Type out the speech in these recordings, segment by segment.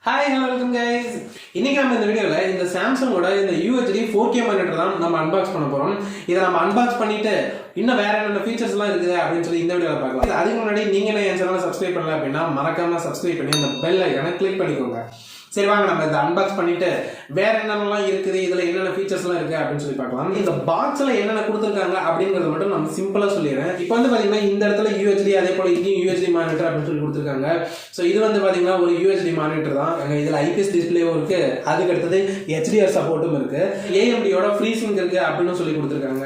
Hi, hello, welcome guys. இன்னைக்கு நம்ம இந்த வீடியோல இந்த சாம்சங்கோட இந்த UHD 4K மானிட்டர் தான் நம்ம அன்பாக்ஸ் பண்ண போறோம். இத நம்ம அன்பாக்ஸ் பண்ணிட்டு இன்னும் வேற என்னென்ன ஃபீச்சர்ஸ் எல்லாம் இருக்குது அப்படினு சொல்லி இந்த வீடியோல பார்க்கலாம். அதுக்கு முன்னாடி நீங்க என் சேனலை சப்ஸ்கிரைப் பண்ணல அப்படினா மறக்காம சப்ஸ்கிரைப் பண்ணி அந்த பெல் ஐகானை கிளிக் பண்ணிக்கோங்க. சரி வாங்க நம்ம இத அன்பாக்ஸ் பண்ணிட்டு வேற என்னென்னலாம் இருக்குது இதுல என்னென்ன ஃபீச்சர்ஸ் எல்லாம் இருக்கு அப்படினு சொல்லி பார்க்கலாம். இந்த பாக்ஸ்ல என்னென்ன கொடுத்திருக்காங்க அப்படிங்கறத மட்டும் நான் சிம்பிளா சொல்லிறேன். இப்போ வந்து பாத்தீங்கன்னா இந்த இடத்துல UHD அதே போல இங்கேயும் UHD மானிட்டர் அப்படினு சொல்லி கொடுத்திருக்காங்க. சோ இது வந்து பாத்தீங்கன்னா ஒரு UHD மானிட்டர் தான். இதுல IPS டிஸ்ப்ளேவும் இருக்கு. அதுக்கு அடுத்து HDR சப்போர்ட்டும் இருக்கு. AMD யோட Free Sync இருக்கு அப்படினு சொல்லி கொடுத்திருக்காங்க.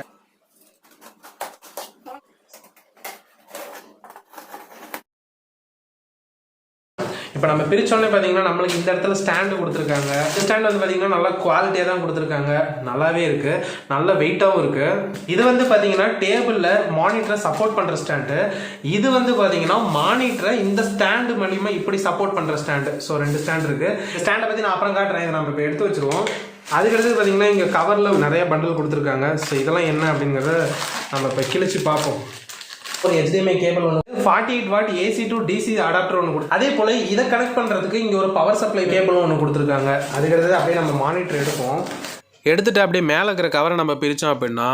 இப்போ நம்ம பிரிச்சோன்னே பார்த்தீங்கன்னா நம்மளுக்கு இந்த இடத்துல ஸ்டாண்டு கொடுத்துருக்காங்க. இந்த ஸ்டாண்ட் வந்து பார்த்தீங்கன்னா நல்லா குவாலிட்டியாக தான் கொடுத்துருக்காங்க. நல்லாவே இருக்கு, நல்ல வெயிட்டாகவும் இருக்கு. இது வந்து பார்த்தீங்கன்னா டேபிளில் மானிட்டரை சப்போர்ட் பண்ணுற ஸ்டாண்டு. இது வந்து பார்த்தீங்கன்னா மானிட்டரை இந்த ஸ்டாண்டு மூலியமாக இப்படி சப்போர்ட் பண்ணுற ஸ்டாண்டு. ஸோ 2 ஸ்டாண்ட் இருக்கு. ஸ்டாண்டை பற்றி நான் அப்புறம் காட்டுறேன். இதை நம்ம இப்போ எடுத்து வச்சிருவோம். அதுக்கடுத்து பார்த்தீங்கன்னா இங்கே கவரில் நிறைய பண்டில் கொடுத்துருக்காங்க. ஸோ இதெல்லாம் என்ன அப்படிங்கிறத நம்ம இப்போ கிழிச்சு பார்ப்போம். ஒரு HDMI கேபிள் ஒன்று, 48 what AC to DC adapter ஒன்று கொடுத்து, அதே போல இதை கனெக்ட் பண்ணுறதுக்கு இங்கே ஒரு பவர் சப்ளை கேபிளும் ஒன்று கொடுத்துருக்காங்க. அதுக்கடுத்து அப்படியே நம்ம மானிட்டர் எடுத்துட்டு அப்படியே மேலே இருக்கிற கவரை நம்ம பிரித்தோம் அப்படின்னா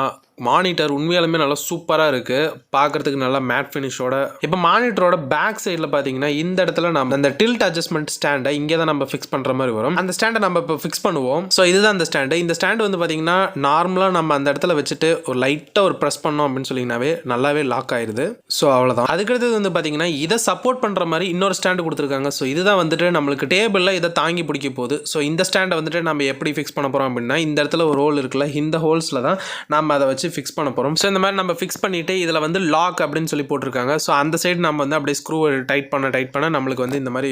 மானிட்டர் உண்மையாலுமே நல்லா சூப்பராக இருக்குது. பார்க்குறதுக்கு நல்லா மேட் ஃபினிஷோட. இப்போ மானிட்டரோட பேக் சைடில் பார்த்தீங்கன்னா இந்த இடத்துல நம்ம அந்த டில்ட் அட்ஜஸ்ட்மெண்ட் ஸ்டாண்டை இங்கே தான் நம்ம ஃபிக்ஸ் பண்ணுற மாதிரி வரும். அந்த ஸ்டாண்டை நம்ம இப்போ ஃபிக்ஸ் பண்ணுவோம். ஸோ இதுதான் அந்த ஸ்டாண்டு. இந்த ஸ்டாண்டு வந்து பார்த்தீங்கன்னா நார்மலாக நம்ம அந்த இடத்துல வச்சுட்டு ஒரு லைட்டாக ஒரு ப்ரெஸ் பண்ணோம் அப்படின்னு சொல்லிங்கனாவே நல்லாவே லாக் ஆயிடுது. ஸோ அவ்வளோதான். அதுக்கடுத்தது வந்து பார்த்தீங்கன்னா இதை சப்போர்ட் பண்ணுற மாதிரி இன்னொரு ஸ்டாண்டு கொடுத்துருக்காங்க. ஸோ இதுதான் வந்துட்டு நம்மளுக்கு டேபிளில் இதை தாங்கி பிடிக்க போகுது. ஸோ இந்த ஸ்டாண்டை வந்துட்டு நம்ம எப்படி ஃபிக்ஸ் பண்ண போகிறோம் அப்படின்னா இந்த இடத்துல ஒரு ஹோல் இருக்குல்ல, இந்த ஹோல்ஸில் தான் நம்ம அதை வச்சு ஃபிக்ஸ் பண்ண போகிறோம். ஸோ இந்த மாதிரி நம்ம ஃபிக்ஸ் பண்ணிவிட்டு இதில் வந்து லாக் அப்படின்னு சொல்லி போட்டிருக்காங்க. ஸோ அந்த சைடு நம்ம வந்து அப்படியே ஸ்க்ரூ டைட் பண்ண நம்மளுக்கு வந்து இந்த மாதிரி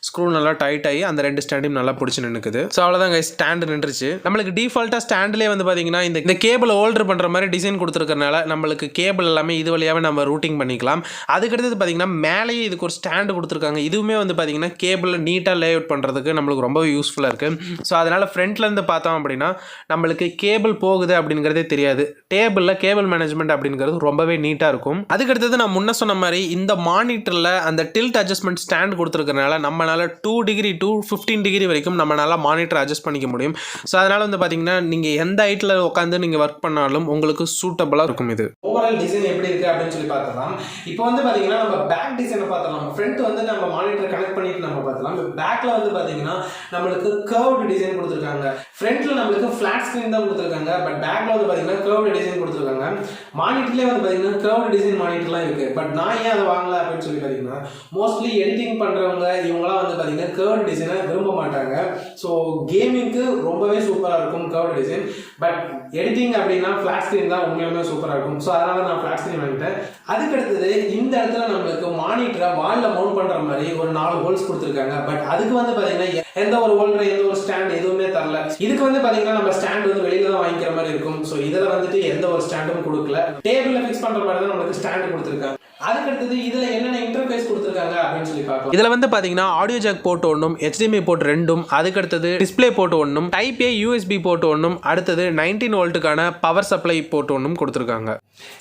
ஸ்க்ரூ நல்லா டைட் ஆகி அந்த 2 ஸ்டாண்டையும் நல்லா பிடிச்சி நின்றுக்குது. ஸோ அவ்வளோதாங்க, ஸ்டாண்டு நின்றுச்சு. நம்மளுக்கு டிஃபால்ட்டாக ஸ்டாண்ட்லேயே வந்து பார்த்தீங்கன்னா இந்த கேபிள் ஹோல்டர் பண்ணுற மாதிரி டிசைன் கொடுத்துருக்கறனால நம்மளுக்கு கேபிள் எல்லாமே இது வழியாகவே நம்ம ரூட்டிங் பண்ணிக்கலாம். அதுக்கடுத்து பார்த்தீங்கன்னா மேலேயே இதுக்கு ஒரு ஸ்டாண்டு கொடுத்துருக்காங்க. இதுவுமே வந்து பார்த்தீங்கன்னா கேபிள் நீட்டாக லே அவுட் பண்ணுறதுக்கு நம்மளுக்கு ரொம்ப யூஸ்ஃபுல்லாக இருக்குது. ஸோ அதனால் ஃப்ரண்ட்லேருந்து பார்த்தோம் அப்படின்னா நம்மளுக்கு கேபிள் போகுது அப்படிங்கிறதே தெரியாது. டேபிளில் கேபிள் மேனேஜ்மெண்ட் அப்படிங்கிறது ரொம்பவே நீட்டாக இருக்கும். அதுக்கடுத்தது நான் முன்ன சொன்ன மாதிரி இந்த மானிட்டரில் அந்த டில்ட் அட்ஜஸ்ட்மெண்ட் ஸ்டாண்ட் கொடுத்துருக்கறனால நம்மளால் 2 டிகிரி to 15 டிகிரி வரைக்கும் நம்மளால் மானிட்டர் அட்ஜஸ்ட் பண்ணிக்க முடியும். ஸோ அதனால் வந்து பார்த்தீங்கன்னா நீங்கள் எந்த ஹைட்டில் உட்காந்து நீங்கள் ஒர்க் பண்ணாலும் உங்களுக்கு சூட்டபுளாக இருக்கும். இது ஓவரால் டிசைன் எப்படி இருக்குது அப்படின்னு சொல்லி பார்த்துக்கலாம். இப்போ வந்து பார்த்தீங்கன்னா நம்ம பேக் டிசைனை பார்த்துக்கலாம். ஃப்ரண்ட் வந்து நம்ம மானிட்டர் கனெக்ட் பண்ணிட்டு நம்ம பார்த்துக்கலாம். பேக்கில் வந்து பார்த்தீங்கன்னா நம்மளுக்கு கர்வ்டு டிசைன் கொடுத்துருக்காங்க. ஃப்ரண்ட்டில் நம்மளுக்கு ஃப்ளாட் ஸ்க்ரீன் தான் கொடுத்துருக்காங்க. பட் பேக்கில் வந்து பார்த்தீங்கன்னா கர்வ்டு டிசைன் கொடுத்துருக்காங்க. மானிட்டர்லேயே வந்து பார்த்தீங்கன்னா கர்வ்டு டிசைன் மானிட்டர்லாம் இருக்குது. பட் நான் ஏன் அதை வாங்கல அப்படின்னு சொல்லி பார்த்தீங்கன்னா மோஸ்ட்லி எடிட்டிங் பண்ணுறவங்க இவங்களாம் வந்து பார்த்தீங்கன்னா கர்வ்டு டிசைனை விரும்ப மாட்டாங்க. ஸோ கேமிங்க்கு ரொம்பவே சூப்பராக இருக்கும் கர்வ்டு டிசைன். பட் எடிட்டிங் அப்படின்னா ஃப்ளாட் ஸ்க்ரீன் தான் உண்மையுமே சூப்பராக இருக்கும். ஸோ அதனால நான் ஃப்ளாட் ஸ்க்ரீன் வாங்கிட்டேன். அதுக்கடுத்தது இந்த இடத்துல நம்மளுக்கு மானிட்டரை வாலில் மவுண்ட் பண்ணுற மாதிரி ஒரு 4 ஹோல்ஸ் கொடுத்துருக்காங்க. பட் அதுக்கு வந்து பார்த்தீங்கன்னா எந்த ஒரு ஹோல்டர் எந்த ஒரு ஸ்டாண்ட் எதுவுமே தரல. இதுக்கு வந்து பார்த்தீங்கன்னா நம்ம ஸ்டாண்ட் வந்து வெளியில தான் வாங்கிக்கிற மாதிரி இருக்கும். ஸோ இதில் வந்துட்டு எந்த ஒரு ஸ்டாண்டும் கொடுக்கல. டேபிள்ல ஃபிக்ஸ் பண்ற மாதிரி தான் நமக்கு ஸ்டாண்ட் கொடுத்திருக்காங்க. அதுக்கடுத்தது இதுல என்னென்ன இன்டர்ஃபேஸ் கொடுத்திருக்காங்க அப்படின்னு சொல்லி பார்க்கலாம். இதுல வந்து பாத்தீங்கன்னா ஆடியோ ஜாக் போர்ட் ஒன்றும், HDMI போர்ட் 2ம், அதுக்கடுத்தது டிஸ்பிளே போர்ட் ஒன்றும், டைப் A USB போர்ட் ஒன்றும், அடுத்தது 19 வோல்ட்டுக்கான பவர் சப்ளை போர்ட் ஒன்றும் கொடுத்திருக்காங்க.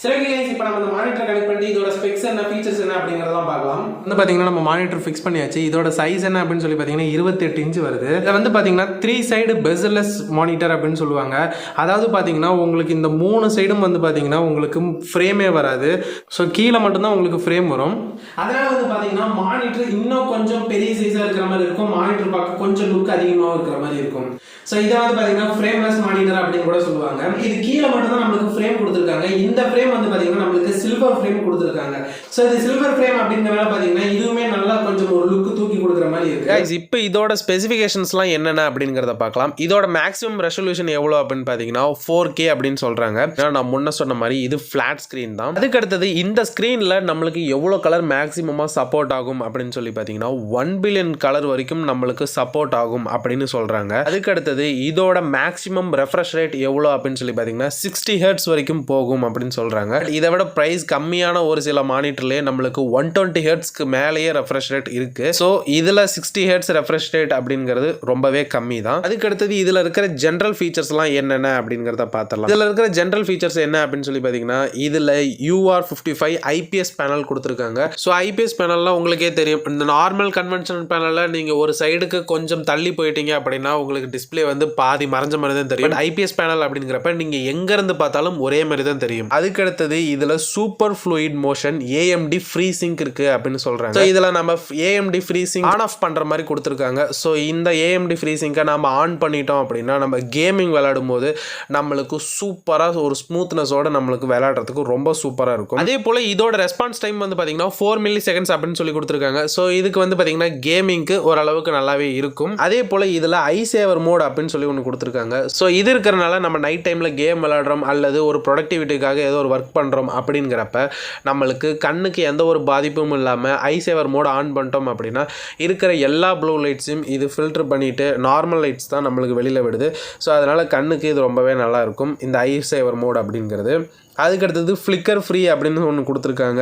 சரி गाइस, இப்போ நம்ம இந்த மானிட்டர் கனெக்ட் பண்ணி இதோட ஸ்பெக்ஸ் என்ன, ஃபீச்சர்ஸ் என்ன அப்படிங்கறதெல்லாம் பார்க்கலாம். வந்து பாத்தீங்கன்னா நம்ம மானிட்டர் ஃபிக்ஸ் பண்ணியாச்சு. இதோட சைஸ் என்ன அப்படின்னு சொல்லி பாத்தீங்கன்னா 28 இன்ச் வருது. இது வந்து பாத்தீங்கன்னா 3 சைடு பெசல்லெஸ் மானிட்டர் அப்படின்னு சொல்லுவாங்க. அதாவது பாத்தீங்கன்னா உங்களுக்கு இந்த 3 சைடும் வந்து பாத்தீங்கன்னா உங்களுக்கு ஃப்ரேமே வராது. ஸோ கீழே மட்டும் உங்களுக்கு ஃப்ரேம் வரும். அதனால வந்து பாத்தீங்கன்னா மானிட்டர் இன்னும் கொஞ்சம் பெரிய சைஸா இருக்கிற மாதிரி இருக்கும். மானிட்டர் பார்க்க கொஞ்சம் லுக் அதிகமா இருக்கிற மாதிரி இருக்கும். சோ இத வந்து பாத்தீங்கன்னா ஃப்ரேம்லெஸ் மானிட்டர் அப்படின்னு கூட சொல்லுவாங்க. இது கீழே மட்டும் தான் நமக்கு ஃப்ரேம் கொடுத்திருக்காங்க. இந்த ஃப்ரேம் வந்து பாத்தீங்கன்னா நமக்கு சில்வர் ஃப்ரேம் கொடுத்திருக்காங்க. சோ இது சில்வர் ஃப்ரேம் அப்படிங்கறனால பாத்தீங்கன்னா இதுவுமே நல்லா கொஞ்சம் ஒரு லுக் தூக்கி கொடுக்கிற மாதிரி இருக்கு. गाइस, இப்போ இதோட ஸ்பெசிஃபிகேஷன்ஸ்லாம் என்னென்ன அப்படிங்கறத பார்க்கலாம். இதோட மேக்ஸிமம் ரெசல்யூஷன் எவ்வளவு அப்படின்னு பாத்தீங்கன்னா 4K அப்படின்னு சொல்றாங்க. நான் முன்ன சொன்ன மாதிரி இது ஃபிளாட் ஸ்கிரீன் தான். அதுக்கு அடுத்தது இந்த ஸ்கிரீன்ல நம்மளுக்கு எவ்வளோ கலர் மேக்ஸிமமாக சப்போர்ட் ஆகும் அப்படின்னு சொல்லி பார்த்தீங்கன்னா 1 பில்லியன் கலர் வரைக்கும் நம்மளுக்கு சப்போர்ட் ஆகும் அப்படின்னு சொல்கிறாங்க. அதுக்கு அடுத்தது இதோட மேக்ஸிமம் ரெஃப்ரெஷ் ரேட் எவ்வளோ அப்படின்னு சொல்லி பார்த்தீங்கன்னா 60 ஹெர்ட்ஸ் வரைக்கும் போகும் அப்படின்னு சொல்கிறாங்க. இதை விட ப்ரைஸ் கம்மியான ஒரு சில மானிட்டர்லேயே நம்மளுக்கு 120 ஹெர்ட்ஸ்க்கு மேலேயே ரெஃப்ரெஷ் ரேட் இருக்குது. ஸோ இதில் 60 60 Hz ரெஃப்ரெஷ் ரேட் அப்படிங்கிறது ரொம்பவே கம்மி தான். அதுக்கு அடுத்தது இதில் இருக்கிற ஜென்ரல் ஃபீச்சர்ஸ்லாம் என்னென்ன அப்படிங்கிறத பார்த்துடலாம். இதில் இருக்கிற ஜென்ரல் ஃபீச்சர்ஸ் என்ன அப்படின்னு சொல்லி பார்த்தீங்கன்னா இதில் UR55 IPS பேனல் கொடுத்துருக்காங்க. ஸோ ஐபிஎஸ் பேனல்லாம் உங்களுக்கே தெரியும். இந்த நார்மல் கன்வென்ஷனல் பேனலில் நீங்கள் ஒரு சைடுக்கு கொஞ்சம் தள்ளி போயிட்டீங்க அப்படின்னா உங்களுக்கு டிஸ்பிளே வந்து பாதி மறைஞ்ச மாதிரி தான் தெரியும். ஐபிஎஸ் பேனல் அப்படிங்கிறப்ப நீங்கள் எங்கேருந்து பார்த்தாலும் ஒரே மாதிரி தான் தெரியும். அதுக்கு அடுத்தது இதில் super fluid motion AMD Free Sync இருக்குது அப்படின்னு சொல்கிறாங்க. ஸோ இதில் நம்ம AMD Free Sync on off பண்ணுற மாதிரி கொடுத்துருக்காங்க. ஸோ இந்த AMD Free Sync நம்ம ஆன் பண்ணிட்டோம் அப்படின்னா நம்ம கேமிங் விளையாடும் போது நம்மளுக்கு சூப்பராக ஒரு ஸ்மூத்னஸோட நம்மளுக்கு விளையாடுறதுக்கு ரொம்ப சூப்பராக இருக்கும். அதே போல் இதோட ரெஸ்பான்ஸ் டைம் வந்து பார்த்தீங்கன்னா 4 milliseconds அப்படின்னு சொல்லி கொடுத்துருக்காங்க. ஸோ இதுக்கு வந்து பார்த்தீங்கன்னா கேமிங்க்கு ஓரளவுக்கு நல்லாவே இருக்கும். அதே போல் இதில் ஐ சேவர் மோட் அப்படின்னு சொல்லி ஒன்று கொடுத்துருக்காங்க. ஸோ இது இருக்கிறனால நம்ம நைட் டைமில் கேம் விளையாடுறோம் அல்லது ஒரு ப்ரொடக்டிவிட்டிக்காக ஏதோ ஒரு ஒர்க் பண்ணுறோம் அப்படிங்கிறப்ப நம்மளுக்கு கண்ணுக்கு எந்த ஒரு பாதிப்பும் இல்லாமல் ஐ சேவர் மோட் ஆன் பண்ணிட்டோம் அப்படின்னா இருக்கிற எல்லா ப்ளூ லைட்ஸையும் இது ஃபில்டர் பண்ணிவிட்டு நார்மல் லைட்ஸ் தான் நம்மளுக்கு வெளியில் விடுது. ஸோ அதனால் கண்ணுக்கு இது ரொம்பவே நல்லாயிருக்கும் இந்த ஐ சேவர் மோட் அப்படிங்கிறது. அதுக்கடுத்தது ஃப்ளிக்கர் ஃப்ரீ அப்படின்னு ஒன்று கொடுத்துருக்காங்க.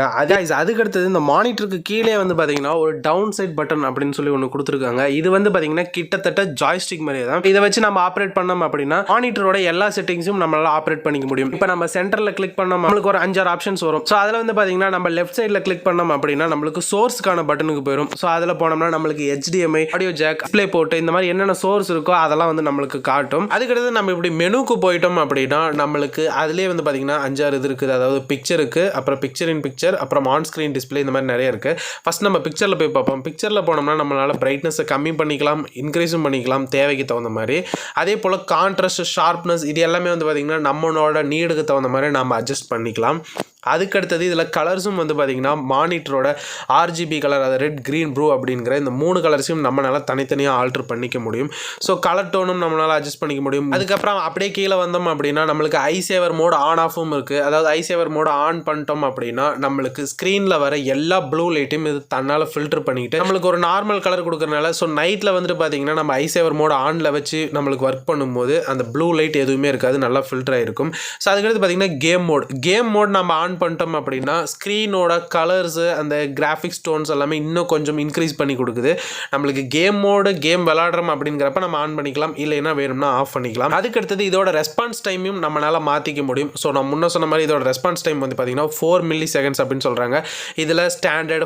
அதுக்கடுத்தது இந்த மானிட்டருக்கு கீழே வந்து பார்த்தீங்கன்னா ஒரு டவுன் சைட் பட்டன் அப்படின்னு சொல்லி ஒன்று கொடுத்துருக்காங்க. இது வந்து பார்த்தீங்கன்னா கிட்டத்தட்ட ஜாய்ஸ்டிக் மாதிரியே தான். இதை வச்சு நம்ம ஆப்ரேட் பண்ணோம் அப்படின்னா மானிட்டரோட எல்லா செட்டிங்ஸும் நம்மளால ஆப்ரேட் பண்ணிக்க முடியும். இப்போ நம்ம சென்டரில் கிளிக் பண்ணோம் நம்மளுக்கு ஒரு 5-6 ஆப்ஷன்ஸ் வரும். ஸோ அதில் வந்து பார்த்தீங்கன்னா நம்ம லெஃப்ட் சைடில் கிளிக் பண்ணோம் அப்படின்னா நம்மளுக்கு சோர்ஸ்க்கான பட்டனுக்கு போயிடும். ஸோ அதில் போனோம்னா நம்மளுக்கு HDMI, audio jack, display port இந்த மாதிரி என்னென்ன சோர்ஸ் இருக்கோ அதெல்லாம் வந்து நம்மளுக்கு காட்டும். அதுக்கடுத்து நம்ம இப்படி மெனுக்கு போயிட்டோம் அப்படின்னா நம்மளுக்கு அதிலே வந்து பார்த்தீங்கன்னா 5 இது இருக்குது. அதாவது பிக்சருக்கு, அப்புறம் பிக்சர் இன் பிக்சர், அப்புறம் ஆன் ஸ்க்ரீன் டிஸ்பிளே இந்த மாதிரி நிறைய இருக்குது. ஃபஸ்ட் நம்ம பிக்சரில் போய் பார்ப்போம். பிக்சரில் போனோம்னா நம்மளால் பிரைட்னஸை கம்மி பண்ணிக்கலாம், இன்க்ரீஸும் பண்ணிக்கலாம் தேவைக்கு தகுந்த மாதிரி. அதே போல் கான்ட்ராஸ்ட், ஷார்ப்னஸ் இது எல்லாமே வந்து பார்த்திங்கன்னா நம்மளோட நீடுக்கு தகுந்த மாதிரி நம்ம அட்ஜஸ்ட் பண்ணிக்கலாம். அதுக்கடுத்தது இதில் கலர்ஸும் வந்து பார்த்திங்கன்னா மானிட்டரோட RGB கலர், அது ரெட், க்ரீன், ப்ளூ அப்படிங்கிற இந்த 3 கலர்ஸையும் நம்மளால் தனித்தனியாக ஆல்ட்ரு பண்ணிக்க முடியும். ஸோ கலர் டோனும் நம்மளால் அட்ஜஸ்ட் பண்ணிக்க முடியும். அதுக்கப்புறம் அப்படியே கீழே வந்தோம் அப்படின்னா நம்மளுக்கு ஐ சேவர் மோட் ஆன் ஆஃபும் இருக்குது. அதாவது ஐ சேவர் மோட் ஆன் பண்ணிட்டோம் அப்படின்னா நம்மளுக்கு ஸ்க்ரீனில் வர எல்லா ப்ளூ லைட்டையும் இது தன்னால் ஃபில்டர் பண்ணிக்கிட்டு நம்மளுக்கு ஒரு நார்மல் கலர் கொடுக்குறனால ஸோ நைட்டில் வந்துட்டு பார்த்திங்கன்னா நம்ம ஐ சேவர் மோட் ஆனில் வச்சு நம்மளுக்கு ஒர்க் பண்ணும்போது அந்த ப்ளூ லைட் எதுவுமே இருக்காது, நல்லா ஃபில்டர் ஆகிருக்கும். ஸோ அதுக்கடுத்து பார்த்திங்கன்னா கேம் மோட் நம்ம ஆன் பண்ணிட்டோம் அப்படின்னா ஸ்க்ரீனோட கலர்ஸு, அந்த கிராஃபிக்ஸ் டோன்ஸ் எல்லாமே இன்னும் கொஞ்சம் இன்க்ரீஸ் பண்ணி கொடுக்குது. நம்மளுக்கு கேம் விளையாடுறோம் அப்படிங்கிறப்ப நம்ம ஆன் பண்ணிக்கலாம், இல்லைன்னா வேணும்னா ஆஃப் பண்ணிக்கலாம். அதுக்கடுத்தது இதோட ரெஸ்பான்ஸ் டைமையும் நம்மளால் மாற்றிக்க முடியும். ஸோ நான் முன்ன சொன்ன மாதிரி இதோட ரெஸ்பான்ஸ் டைம் வந்து பார்த்தீங்கன்னா 4 milliseconds அப்படின்னு சொல்கிறாங்க. இதில் ஸ்டாண்டர்ட்,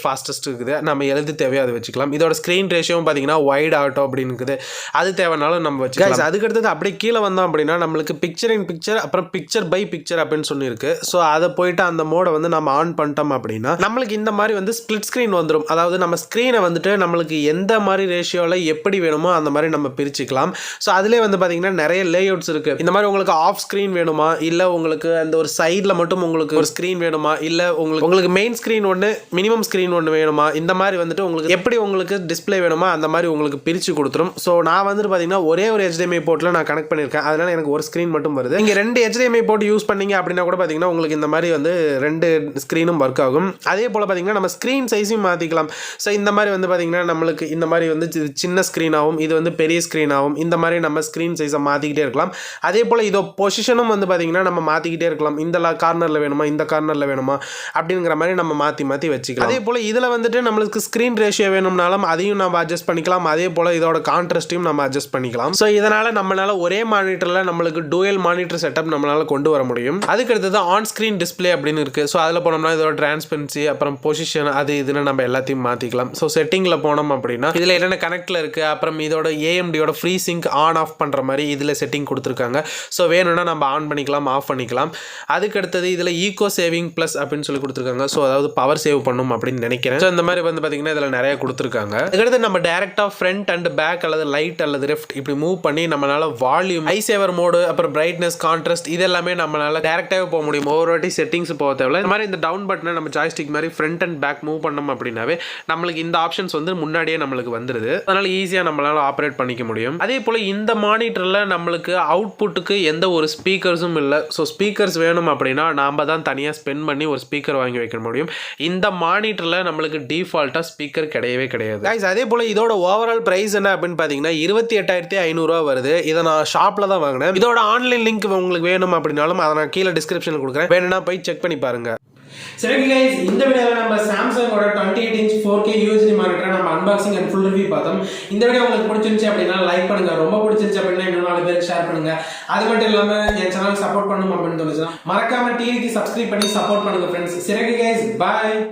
ஃபாஸ்டஸ்ட் இருக்குது. நம்ம எழுதி தேவையோ அதை வச்சுக்கலாம். இதோட ஸ்க்ரீன் ரேஷியோவும் பார்த்தீங்கன்னா வைட் ஆட்டோ அப்படின்னு இருக்குது. அது தேவைனாலும் நம்ம வச்சுக்கலாம். அதுக்கடுத்தது அப்படியே கீழே வந்தோம் அப்படின்னா நம்மளுக்கு பிக்சர் இன் பிக்சர், அப்புறம் பிக்சர் பை பிக்சர் அப்படின்னு சொல்லியிருக்கு. ஸோ அதை போயிட்டு அந்த மோடை வந்து நம்ம ஆன் பண்ணிட்டோம் அப்படின்னா நம்மளுக்கு இந்த மாதிரி வந்து ஸ்பிளிட் ஸ்க்ரீன் வந்துடும். அதாவது நம்ம ஸ்க்ரீனை வந்துட்டு நம்மளுக்கு எந்த மாதிரி ரேஷியோவில் எப்படி வேணுமோ அந்த மாதிரி நம்ம பிரிச்சுக்கலாம். ஸோ அதிலே வந்து பார்த்தீங்கன்னா நிறைய லேஅவுட்ஸ் இருக்குது. இந்த மாதிரி உங்களுக்கு ஆஃப் ஸ்க்ரீன் வேணுமா, இல்லை உங்களுக்கு அந்த ஒரு சைடில் மட்டும் உங்களுக்கு ஒரு ஸ்க்ரீன் வேணுமா, இல்லை உங்களுக்கு மெயின் ஸ்க்ரீன் ஒன்று, மினிமம் ஸ்க்ரீன் ஒன்று வேணுமா, இந்த மாதிரி வந்துட்டு உங்களுக்கு எப்படி உங்களுக்கு டிஸ்பிளே வேணுமா அந்த மாதிரி உங்களுக்கு பிரித்து கொடுத்துரும். ஸோ நான் வந்துட்டு பார்த்தீங்கன்னா ஒரே ஒரு HDMI போர்ட்டில் நான் கனெக்ட் பண்ணியிருக்கேன். அதனால் எனக்கு ஒரு ஸ்க்ரீன் மட்டும் வருது. நீங்கள் 2 HDMI போர்ட் யூஸ் பண்ணீங்க அப்படின்னா கூட பார்த்தீங்கன்னா உங்களுக்கு இந்த மாதிரி வந்து 2 ஸ்க்ரீனும் ஒர்க் ஆகும். அதே போல் பார்த்தீங்கன்னா நம்ம ஸ்க்ரீன் சைஸையும் மாற்றிக்கலாம். ஸோ இந்த மாதிரி வந்து பார்த்தீங்கன்னா நம்மளுக்கு இந்த மாதிரி வந்து சின்ன ஸ்க்ரீனாகவும் இது வந்து பெரிய ஸ்க்ரீனாகவும் இந்த மாதிரி நம்ம ஸ்க்ரீன் சைஸை மாற்றிக்கிட்டே இருக்கலாம். அதே போல் இதோ பொசிஷனும் வந்து பார்த்தீங்கன்னா நம்ம மாற்றிக்கிட்டே இருக்கலாம். இந்த கார்னரில் வேணுமா, இந்த கார்னரில் வேணுமா அப்படிங்கிற மாதிரி நம்ம மாற்றி வச்சுக்கலாம். அதே போல் இதில் வந்துட்டு நம்மளுக்கு ஸ்க்ரீன் ரேஷியோ வேணும்னாலும் அதையும் நம்ம அட்ஜஸ்ட் பண்ணிக்கலாம். அதே போல் இதோட கான்ட்ராஸ்ட்டையும் நம்ம அட்ஜஸ்ட் பண்ணிக்கலாம். ஸோ இதனால் நம்மளால் ஒரே மானிட்டரில் நம்மளுக்கு டூயல் மானிட்டர் செட்டப் நம்மளால் கொண்டு வர முடியும். அதுக்கடுத்தது ஆன் ஸ்க்ரீன் டிஸ்பிளே அப்படின்னு இருக்குது. ஸோ அதில் போனோம்னா இதோட டிரான்ஸ்பரன்சி, அப்புறம் பொசிஷன், அது இதுன்னு நம்ம எல்லாத்தையும் மாற்றிக்கலாம். ஸோ செட்டிங்கில் போனோம் அப்படின்னா இதில் என்னென்ன கனெக்டில் இருக்குது, அப்புறம் இதோட AMDயோட ஃப்ரீ சிங்க் ஆன் ஆஃப் பண்ணுற மாதிரி இதில் செட்டிங் கொடுத்துருக்காங்க. ஸோ வேணும்னா நம்ம ஆன் பண்ணிக்கலாம், ஆஃப் பண்ணிக்கலாம். அதுக்கடுத்தது இதில் ஈகோ சேவிங் ப்ளஸ் அப்படின்னு சொல்லி கொடுத்துருக்காங்க. ஸோ அதாவது பவர் சேவ் பண்ணும் அப்படின்னு நினைக்கிறேன். ஸோ இந்த மாதிரி வந்து பார்த்தீங்கன்னா இதில் நிறைய கொடுத்துருக்காங்க. அதுக்கடுத்து நம்ம டேரெக்டாக ஃப்ரண்ட் அண்ட் பேக் அல்லது லைட் அல்லது லெஃப்ட் இப்படி மூவ் பண்ணி நம்மளால வால்யூம், ஐ சேவர் மோடு, அப்புறம் பிரைட்னஸ், கான்ட்ராஸ்ட் இது எல்லாமே நம்மளால டேரெக்டாகவே போக முடியும். ஒவ்வொரு வாட்டி செட்டிங்ஸ் போக தேவையில்ல. இந்த மாதிரி இந்த டவுன் பட்டனை நம்ம ஜாய்ஸ்டிக் மாதிரி ஃப்ரண்ட் அண்ட் பேக் மூவ் பண்ணோம் அப்படின்னாவே நம்மளுக்கு இந்த ஆப்ஷன்ஸ் வந்து முன்னாடியே நம்மளுக்கு வந்துருது. அதனால ஈஸியாக நம்மளால ஆப்ரேட் பண்ணிக்க முடியும். அதே போல் இந்த மானிட்டரில் நம்மளுக்கு அவுட்புட்டுக்கு எந்த ஒரு ஸ்பீக்கர்ஸும் இல்லை. ஸோ ஸ்பீக்கர்ஸ் வேணும் அப்படின்னா நாம் தான் தனியாக ஸ்பெண்ட் பண்ணி ஒரு ஸ்பீக்கர் வாங்கி வைக்க முடியும். இந்த மானிட்டரில் நம்மளுக்கு டிஃபால்ட்டாக ஸ்பீக்கர் கிடையவே கிடையாது. அதே போல் இதோட ஓவரால் ப்ரைஸ் என்ன அப்படின்னு பார்த்தீங்கன்னா 28,500 வருது. இதை நான் ஷாப்பில் தான் வாங்கினேன். இதோட ஆன்லைன் லிங்க் உங்களுக்கு வேணும் அப்படின்னாலும் அதை நான் கீழே டிஸ்கிரிப்ஷனில் கொடுக்குறேன். வேணும்னா போய் செக் பண்ணி பாருங்க. சரி guys, இந்த வீடியோல நம்ம Samsung ஓட 28 inch 4K UHD மானிட்டரை நம்ம அன்பாக்சிங் அண்ட் ஃபுல் ரிவ்யூ பார்த்தோம். இந்த வீடியோ உங்களுக்கு பிடிச்சிருந்துச்சு அப்படின்னா லைக் பண்ணுங்க, ரொம்ப பிடிச்சிருந்துச்சு அப்படின்னா இன்னும் 4 பேருக்கு ஷேர் பண்ணுங்க. அது மட்டும் இல்லாம என் சேனலுக்கு சப்போர்ட் பண்ணணும் அப்படின்னு தோணுச்சுன்னா மறக்காம டிவிக்கு சப்ஸ்கிரைப் பண்ணி சப்போர்ட் பண்ணுங்க ஃப்ரெண்ட்ஸ். சரி guys, bye.